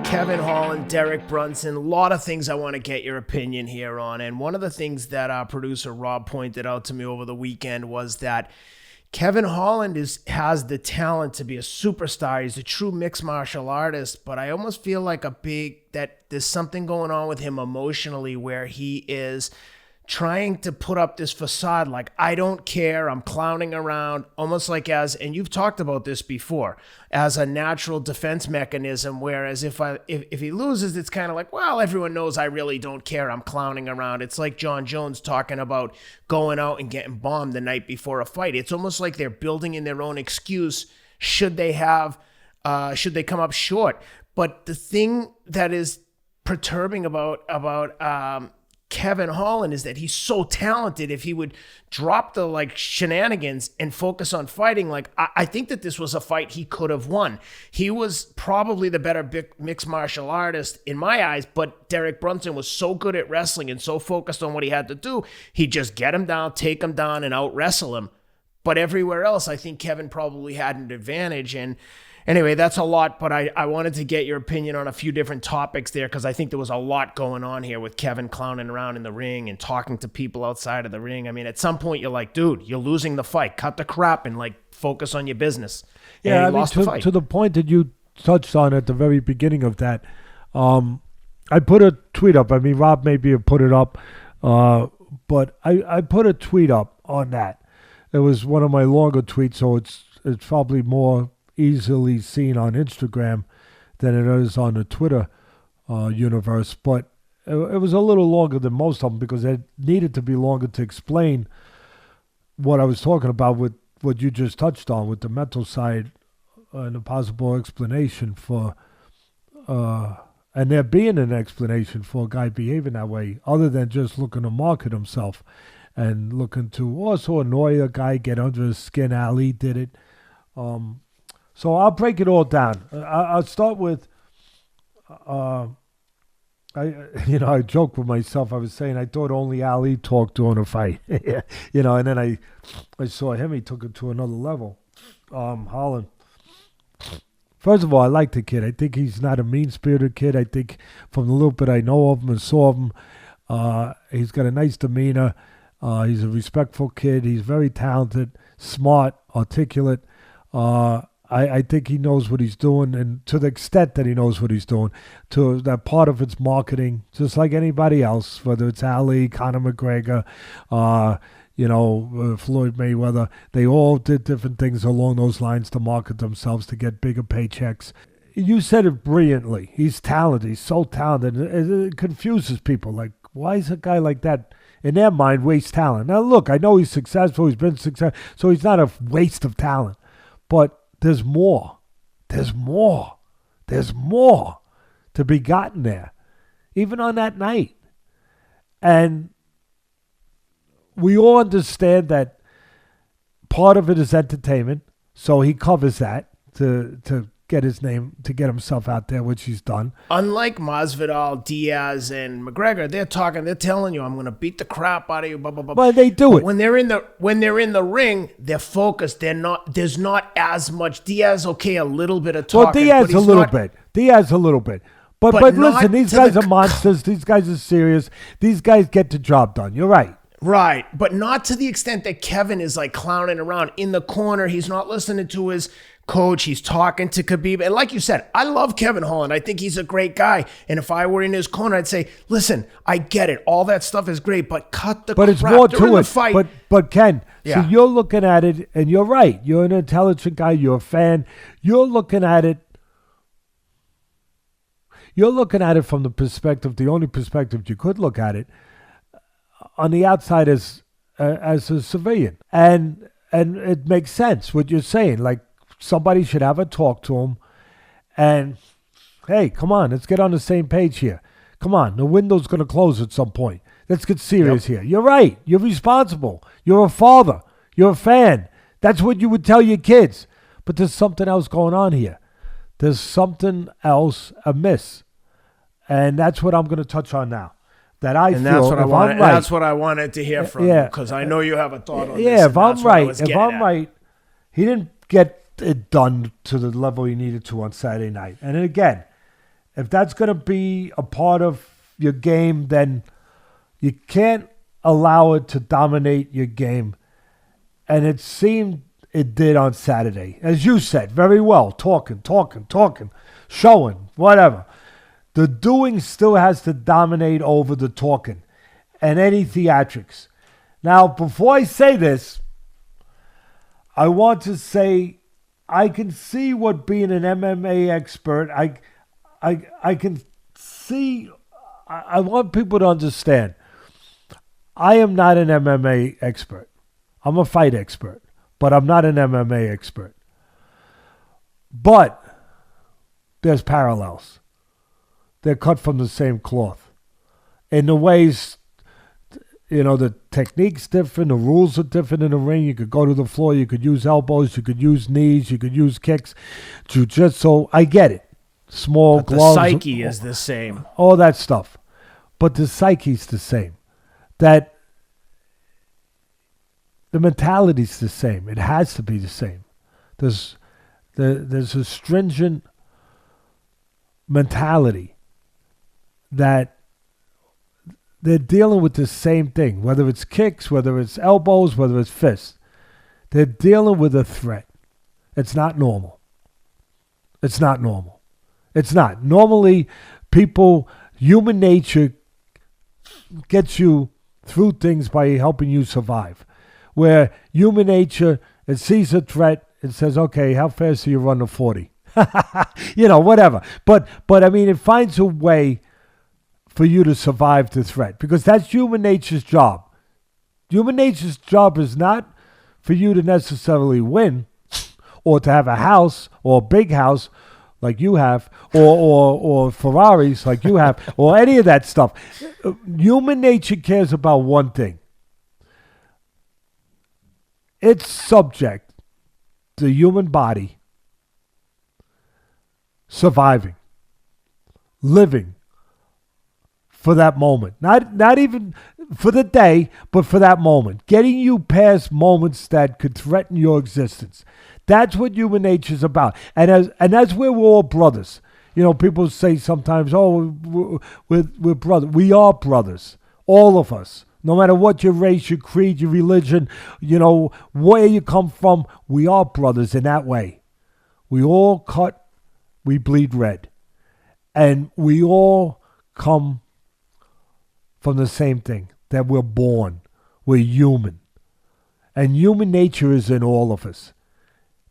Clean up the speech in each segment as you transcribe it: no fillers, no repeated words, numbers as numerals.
Kevin Holland, Derek Brunson, a lot of things I want to get your opinion here on. And one of the things that our producer Rob pointed out to me over the weekend was that Kevin Holland has the talent to be a superstar. He's a true mixed martial artist, but I almost feel like that there's something going on with him emotionally where he is trying to put up this facade like, I don't care, I'm clowning around, almost like and you've talked about this before, as a natural defense mechanism, whereas if he loses, it's kind of like, well, everyone knows I really don't care, I'm clowning around. It's like John Jones talking about going out and getting bombed the night before a fight. It's almost like they're building in their own excuse should they come up short. But the thing that is perturbing about Kevin Holland is that he's so talented. If he would drop the shenanigans and focus on fighting, I think that this was a fight he could have won. He was probably the better mixed martial artist in my eyes, but Derek Brunson was so good at wrestling and so focused on what he had to do, he'd just get him down, take him down, and out wrestle him. But everywhere else, I think Kevin probably had an advantage. And anyway, that's a lot, but I wanted to get your opinion on a few different topics there because I think there was a lot going on here with Kevin clowning around in the ring and talking to people outside of the ring. I mean, at some point you're like, dude, you're losing the fight. Cut the crap and focus on your business. Yeah, I mean, to the point that you touched on at the very beginning of that, I put a tweet up. I mean, Rob maybe put it up, but I put a tweet up on that. It was one of my longer tweets, so it's probably more easily seen on Instagram than it is on the Twitter universe, but it was a little longer than most of them because it needed to be longer to explain what I was talking about with what you just touched on with the mental side and a possible explanation for and there being an explanation for a guy behaving that way other than just looking to market himself and looking to also annoy a guy, get under his skin. Ali did it. So I'll break it all down. I'll start with, I joke with myself. I was saying I thought only Ali talked during a fight, and then I saw him. He took it to another level. Holland. First of all, I like the kid. I think he's not a mean-spirited kid. I think from the little bit I know of him and saw of him, he's got a nice demeanor. He's a respectful kid. He's very talented, smart, articulate. I think he knows what he's doing, and to the extent that he knows what he's doing, to that part of it's marketing, just like anybody else, whether it's Ali, Conor McGregor, Floyd Mayweather, they all did different things along those lines to market themselves to get bigger paychecks. You said it brilliantly. He's talented. He's so talented. It confuses people. Like, why is a guy like that, in their mind, waste talent? Now, look, I know he's successful. He's been successful, so he's not a waste of talent. But there's more. There's more. There's more to be gotten there, even on that night. And we all understand that part of it is entertainment, so he covers that to get his name, to get himself out there, which he's done. Unlike Masvidal, Diaz, and McGregor, they're telling you, I'm going to beat the crap out of you, blah, blah, blah. Well, they do it. When they're in the ring, they're focused. There's not as much. Diaz, okay, a little bit of talking. Well, Diaz a little bit. But listen, these guys are monsters. These guys are serious. These guys get the job done. You're right. Right, but not to the extent that Kevin is clowning around in the corner. He's not listening to his coach. He's talking to Khabib. And like you said, I love Kevin Holland. I think he's a great guy. And if I were in his corner, I'd say, listen, I get it. All that stuff is great, but cut the crap. But it's more to it. Fight. But Ken, yeah. So you're looking at it, and you're right. You're an intelligent guy. You're a fan. You're looking at it from the perspective, the only perspective you could look at it, on the outside as a civilian. And it makes sense what you're saying. Like, somebody should have a talk to him and, hey, come on, let's get on the same page here. Come on, the window's going to close at some point. Let's get serious here. You're right. You're responsible. You're a father. You're a fan. That's what you would tell your kids. But there's something else going on here. There's something else amiss. And that's what I'm going to touch on now. That I feel, that's what I wanted to hear from you, because I know you have a thought on this. Yeah, if I'm right, he didn't get it done to the level he needed to on Saturday night. And then again, If that's going to be a part of your game, then you can't allow it to dominate your game. And it seemed it did on Saturday. As you said, very well, talking, showing, whatever. The doing still has to dominate over the talking and any theatrics. Now, before I say this, I want to say I can see what being an MMA expert, I can see, I want people to understand, I am not an MMA expert. I'm a fight expert, but I'm not an MMA expert. But there's parallels. They're cut from the same cloth. In the ways, the technique's different, the rules are different in the ring. You could go to the floor, you could use elbows, you could use knees, you could use kicks, jiu-jitsu. I get it. Small gloves. The psyche is the same. All that stuff. But the psyche's the same. That the mentality's the same. It has to be the same. There's a stringent mentality that they're dealing with the same thing, whether it's kicks, whether it's elbows, whether it's fists. They're dealing with a threat. It's not normal. It's not normal. It's not. Normally, human nature gets you through things by helping you survive. Where human nature, it sees a threat, it says, okay, how fast do you run to 40? Whatever. But I mean, it finds a way for you to survive the threat, because that's human nature's job. Human nature's job is not for you to necessarily win or to have a house or a big house like you have or Ferraris like you have or any of that stuff. Human nature cares about one thing. It's subject, the human body, surviving, living for that moment. Not even for the day, but for that moment. Getting you past moments that could threaten your existence. That's what human nature is about. And that's where we're all brothers. People say sometimes, oh, we're brothers. We are brothers. All of us. No matter what your race, your creed, your religion, where you come from, we are brothers in that way. We all cut, we bleed red. And we all come from the same thing, that we're born. We're human. And human nature is in all of us.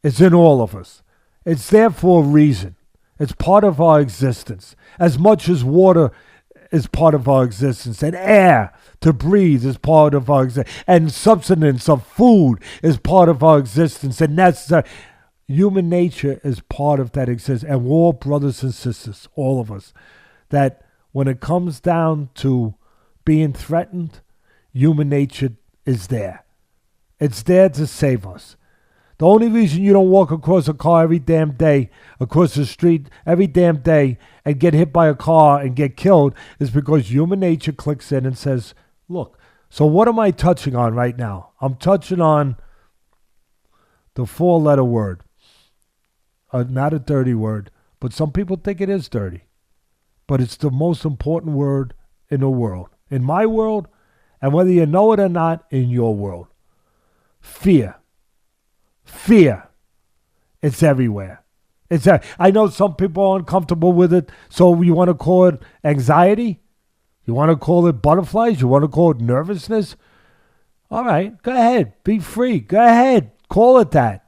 It's in all of us. It's there for a reason. It's part of our existence. As much as water is part of our existence, and air to breathe is part of our existence, and substance of food is part of our existence, and that's human nature is part of that existence. And we're all brothers and sisters, all of us, that when it comes down to being threatened, human nature is there. It's there to save us. The only reason you don't walk across a car every damn day, across the street every damn day, and get hit by a car and get killed is because human nature clicks in and says, look, so what am I touching on right now? I'm touching on the 4-letter word. Not a dirty word, but some people think it is dirty. But it's the most important word in the world. In my world, and whether you know it or not, in your world. Fear. Fear. It's everywhere. I know some people are uncomfortable with it, so you want to call it anxiety? You want to call it butterflies? You want to call it nervousness? All right, go ahead. Be free. Go ahead. Call it that.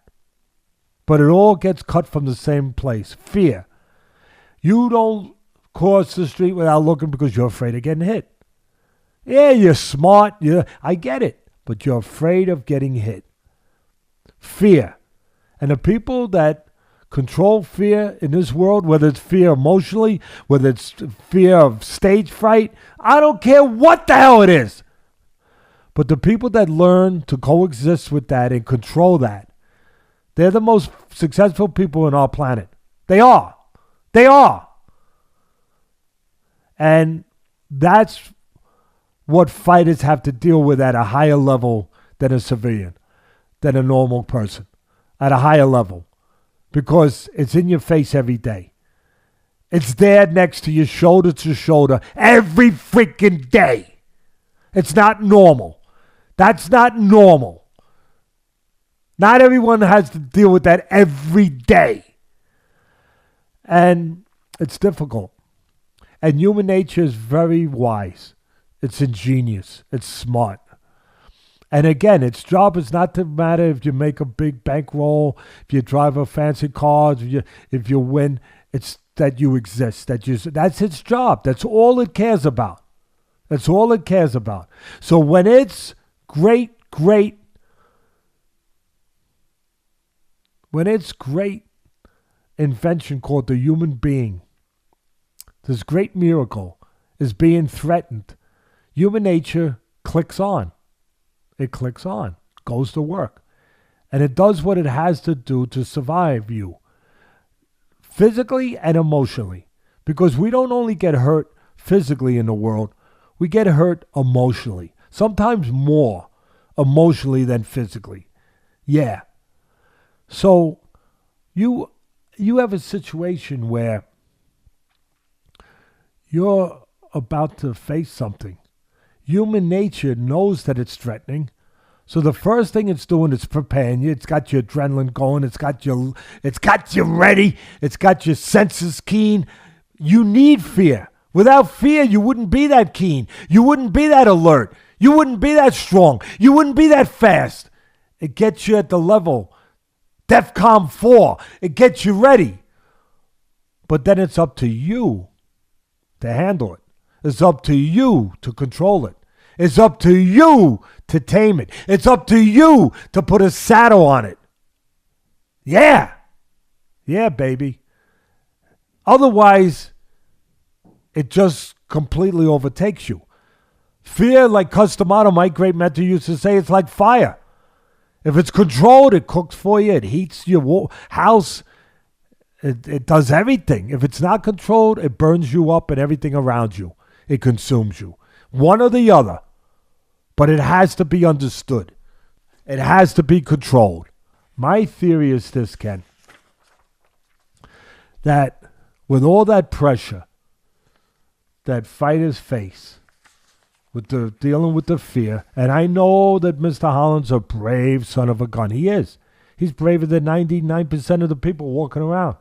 But it all gets cut from the same place. Fear. You don't cross the street without looking because you're afraid of getting hit. Yeah, you're smart. I get it. But you're afraid of getting hit. Fear. And the people that control fear in this world, whether it's fear emotionally, whether it's fear of stage fright, I don't care what the hell it is. But the people that learn to coexist with that and control that, they're the most successful people on our planet. They are. They are. And that's what fighters have to deal with at a higher level than a civilian, than a normal person, at a higher level, because it's in your face every day. It's there next to you, shoulder to shoulder, every freaking day. It's not normal. That's not normal. Not everyone has to deal with that every day. And it's difficult. And human nature is very wise. It's ingenious. It's smart. And again, its job is not to matter if you make a big bankroll, if you drive a fancy car, if you win. It's that you exist. That's its job. That's all it cares about. That's all it cares about. So when its great invention called the human being, this great miracle, is being threatened, human nature clicks on. It clicks on, goes to work. And it does what it has to do to survive you, physically and emotionally. Because we don't only get hurt physically in the world, we get hurt emotionally. Sometimes more emotionally than physically. Yeah. So you have a situation where you're about to face something. Human nature knows that it's threatening. So the first thing it's doing is preparing you. It's got your adrenaline going. It's got you ready. It's got your senses keen. You need fear. Without fear, you wouldn't be that keen. You wouldn't be that alert. You wouldn't be that strong. You wouldn't be that fast. It gets you at the level. DEFCON 4. It gets you ready. But then it's up to you to handle it. It's up to you to control it. It's up to you to tame it. It's up to you to put a saddle on it. Yeah. Yeah, baby. Otherwise, it just completely overtakes you. Fear, like Customato, my great mentor used to say, it's like fire. If it's controlled, it cooks for you. It heats your house. It does everything. If it's not controlled, it burns you up and everything around you. It consumes you. One or the other. But it has to be understood. It has to be controlled. My theory is this, Ken. That with all that pressure that fighters face, with the dealing with the fear, and I know that Mr. Holland's a brave son of a gun. He is. He's braver than 99% of the people walking around.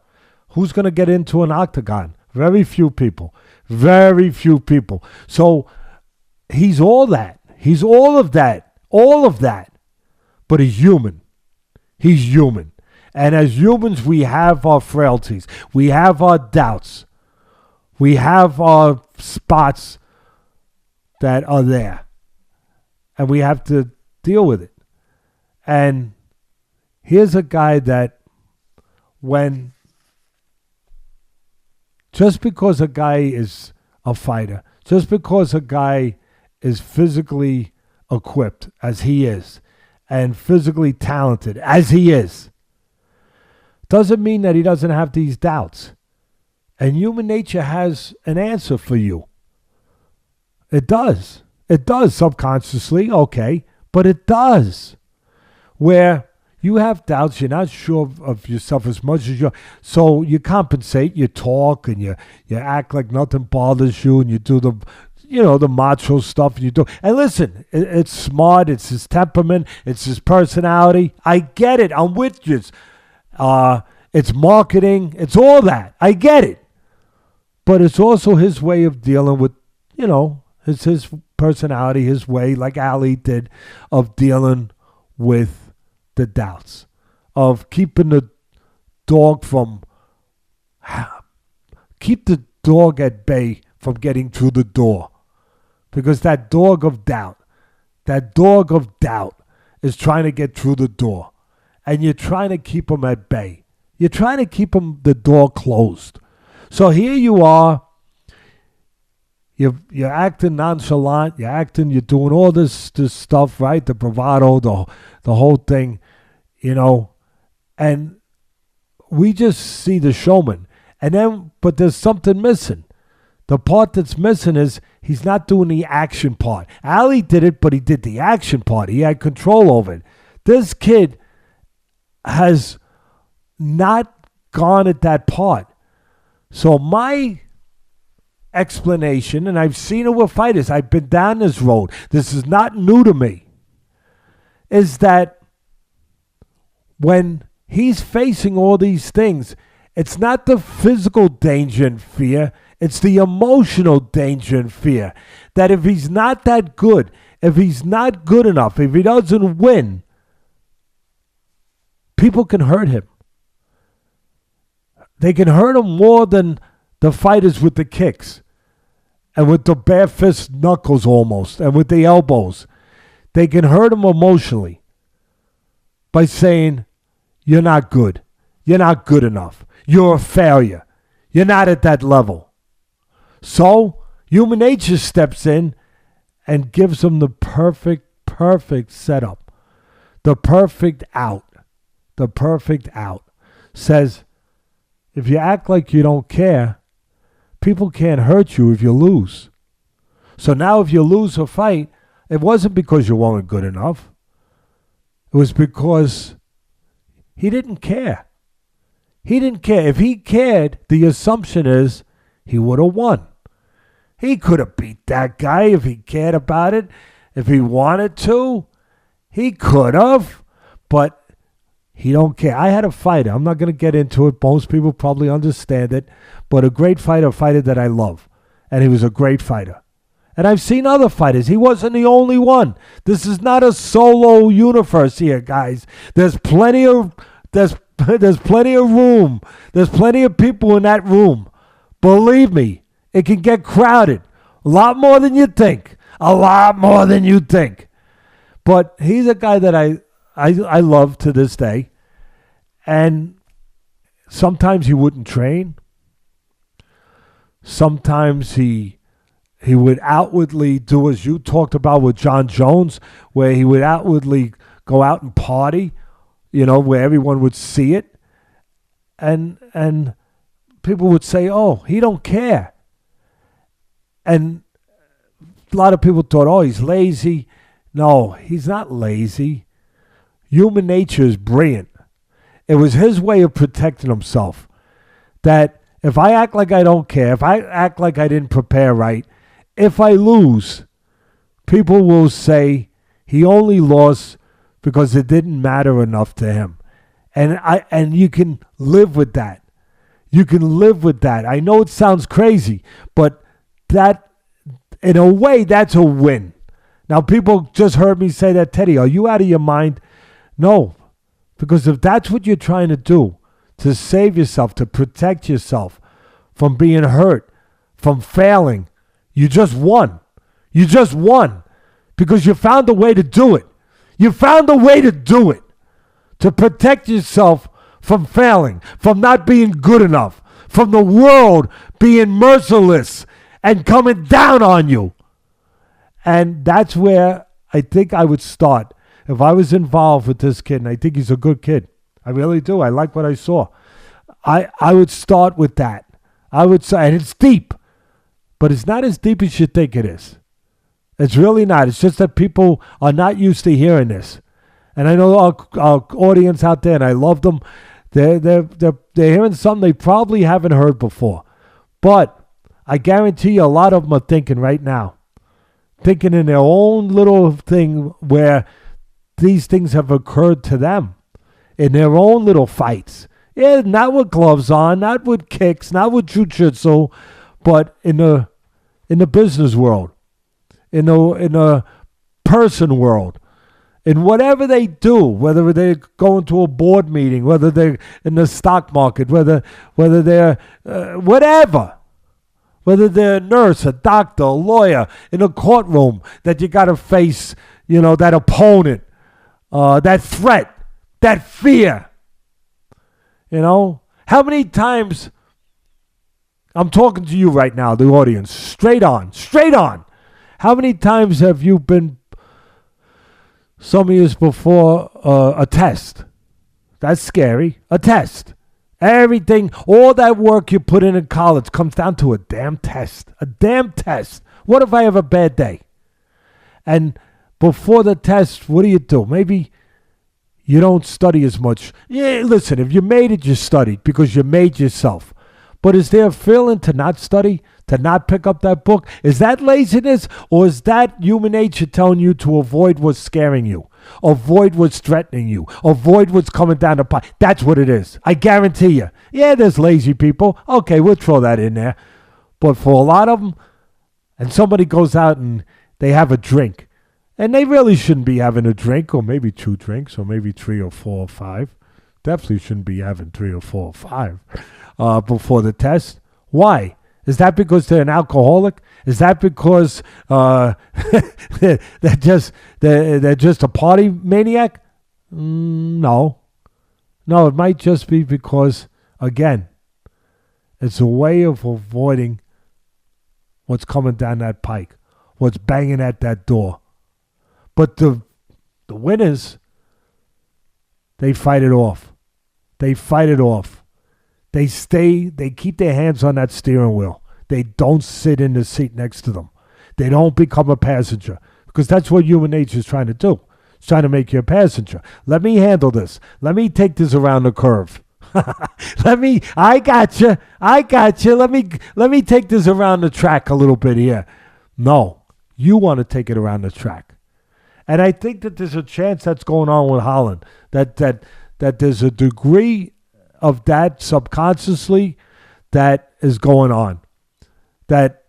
Who's going to get into an octagon? Very few people. Very few people. So he's all that. He's all of that. All of that. But he's human. He's human. And as humans, we have our frailties. We have our doubts. We have our spots that are there. And we have to deal with it. And here's a guy that just because a guy is a fighter, just because a guy is physically equipped as he is, and physically talented as he is, doesn't mean that he doesn't have these doubts. And human nature has an answer for you. It does. It does subconsciously, okay, but it does. Where you have doubts, you're not sure of yourself as much as you. So you compensate, you talk, and you act like nothing bothers you, and you do the macho stuff, and you do. And listen, it's smart, it's his temperament, it's his personality. I get it. I'm with you. It's marketing, it's all that. I get it. But it's also his way of dealing with, it's his personality, his way, like Ali did, of dealing with the doubts, of keeping the dog at bay from getting through the door. Because that dog of doubt is trying to get through the door. And you're trying to keep him at bay. You're trying to keep the door closed. So here you are. You're acting nonchalant. You're doing all this stuff, right? The bravado, the whole thing, And we just see the showman. But there's something missing. The part that's missing is he's not doing the action part. Ali did it, but he did the action part. He had control over it. This kid has not gone at that part. So my explanation, and I've seen it with fighters, I've been down this road, this is not new to me, is that when he's facing all these things, it's not the physical danger and fear, it's the emotional danger and fear. That if he's not that good, if he's not good enough, if he doesn't win, people can hurt him. They can hurt him more than the fighters with the kicks and with the bare fist knuckles almost and with the elbows. They can hurt him emotionally by saying, you're not good. You're not good enough. You're a failure. You're not at that level. So human nature steps in and gives them the perfect setup. The perfect out. The perfect out. Says, if you act like you don't care, people can't hurt you if you lose. So now if you lose a fight, it wasn't because you weren't good enough. It was because he didn't care. He didn't care. If he cared, the assumption is he would have won. He could have beat that guy if he cared about it. If he wanted to, he could have. But he don't care. I had a fighter. I'm not going to get into it. Most people probably understand it. But a great fighter, a fighter that I love. And he was a great fighter. And I've seen other fighters. He wasn't the only one. This is not a solo universe here, guys. There's plenty of room. There's plenty of people in that room. Believe me, it can get crowded. A lot more than you think. A lot more than you think. But he's a guy that I love to this day. And sometimes he wouldn't train. Sometimes he would outwardly do as you talked about with John Jones, where he would outwardly go out and party, where everyone would see it. And people would say, oh, he don't care. And a lot of people thought, oh, he's lazy. No, he's not lazy. Human nature is brilliant. It was his way of protecting himself. That if I act like I don't care, if I act like I didn't prepare right, if I lose, people will say he only lost because it didn't matter enough to him. And you can live with that. You can live with that. I know it sounds crazy, but that, in a way, that's a win. Now, people just heard me say that, Teddy, are you out of your mind? No, because if that's what you're trying to do, to save yourself, to protect yourself from being hurt, from failing, you just won. You just won because you found a way to do it. You found a way to do it, to protect yourself from failing, from not being good enough, from the world being merciless and coming down on you. And that's where I think I would start. If I was involved with this kid, and I think he's a good kid. I really do. I like what I saw. I would start with that. I would say, and it's deep, but it's not as deep as you think it is. It's really not. It's just that people are not used to hearing this. And I know our audience out there, and I love them. They're hearing something they probably haven't heard before. But I guarantee you a lot of them are thinking right now. Thinking in their own little thing where these things have occurred to them. In their own little fights. Yeah, not with gloves on, not with kicks, not with jiu-jitsu, but in the business world. In the person world. In whatever they do, whether they're going to a board meeting, whether they're in the stock market, whether they're whatever, whether they're a nurse, a doctor, a lawyer, in a courtroom, that you got to face, that opponent, that threat, that fear. How many times, I'm talking to you right now, the audience, straight on. How many times have you been, some years before, a test? That's scary. A test. Everything, all that work you put in college comes down to a damn test. A damn test. What if I have a bad day? And before the test, what do? Maybe you don't study as much. Yeah, listen, if you made it, you studied because you made yourself. But is there a feeling to not study, to not pick up that book? Is that laziness, or is that human nature telling you to avoid what's scaring you? Avoid what's threatening you. Avoid what's coming down the pipe. That's what it is. I guarantee you. Yeah, there's lazy people. Okay, we'll throw that in there. But for a lot of them, and somebody goes out and they have a drink, and they really shouldn't be having a drink, or maybe 2 drinks, or maybe 3 or 4 or 5. Definitely shouldn't be having 3 or 4 or 5 before the test. Why? Is that because they're an alcoholic? Is that because they're just a party maniac? No. No, it might just be because, again, it's a way of avoiding what's coming down that pike, what's banging at that door. But the winners, they fight it off. They fight it off. They keep their hands on that steering wheel. They don't sit in the seat next to them. They don't become a passenger, because that's what human nature is trying to do. It's trying to make you a passenger. Let me handle this. Let me take this around the curve. I got you. Let me take this around the track a little bit here. No, you want to take it around the track. And I think that there's a chance that's going on with Holland, that there's a degree of that subconsciously that is going on. That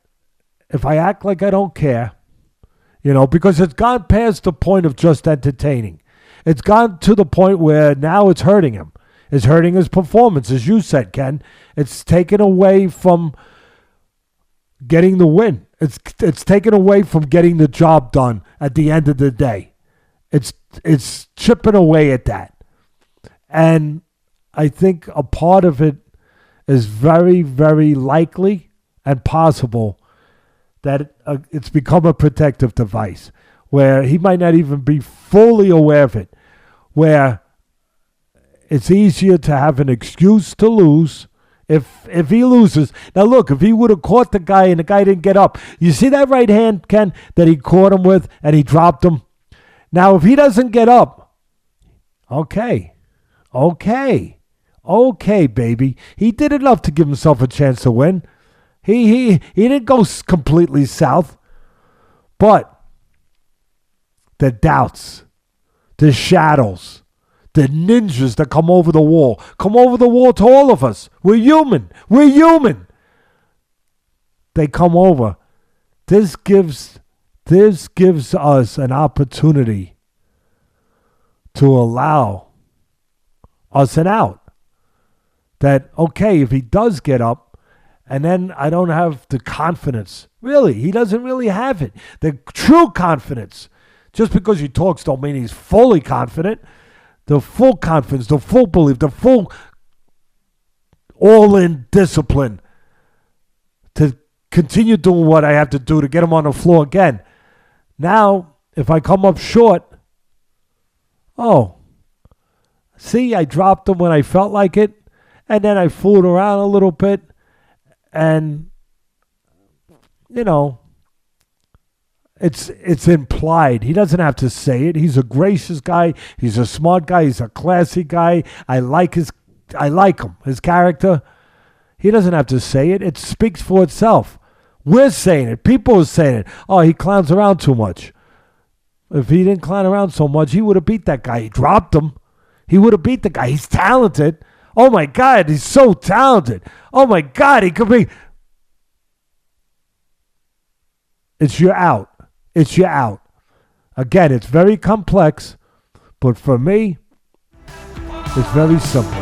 if I act like I don't care, because it's gone past the point of just entertaining. It's gone to the point where now it's hurting him. It's hurting his performance, as you said, Ken. It's taken away from getting the win. It's taken away from getting the job done at the end of the day. It's chipping away at that. And I think a part of it is very, very likely and possible that it's become a protective device where he might not even be fully aware of it, where it's easier to have an excuse to lose if he loses. Now, look, if he would have caught the guy and the guy didn't get up, you see that right hand, Ken, that he caught him with and he dropped him? Now, if he doesn't get up, okay, baby. He did enough to give himself a chance to win. He didn't go completely south. But the doubts, the shadows, the ninjas that come over the wall to all of us. We're human. They come over. This gives us an opportunity to allow us an out. That, okay, if he does get up, and then I don't have the confidence. Really, he doesn't really have it. The true confidence. Just because he talks don't mean he's fully confident. The full confidence, the full belief, the full all-in discipline to continue doing what I have to do to get him on the floor again. Now, if I come up short, see, I dropped him when I felt like it, and then I fooled around a little bit, and, it's implied. He doesn't have to say it. He's a gracious guy. He's a smart guy. He's a classy guy. I like him, his character. He doesn't have to say it. It speaks for itself. We're saying it. People are saying it. Oh, he clowns around too much. If he didn't clown around so much, he would have beat that guy. He dropped him. He would have beat the guy. He's talented. Oh, my God, he's so talented. Oh, my God, he could be. It's your out. Again, it's very complex, but for me, it's very simple.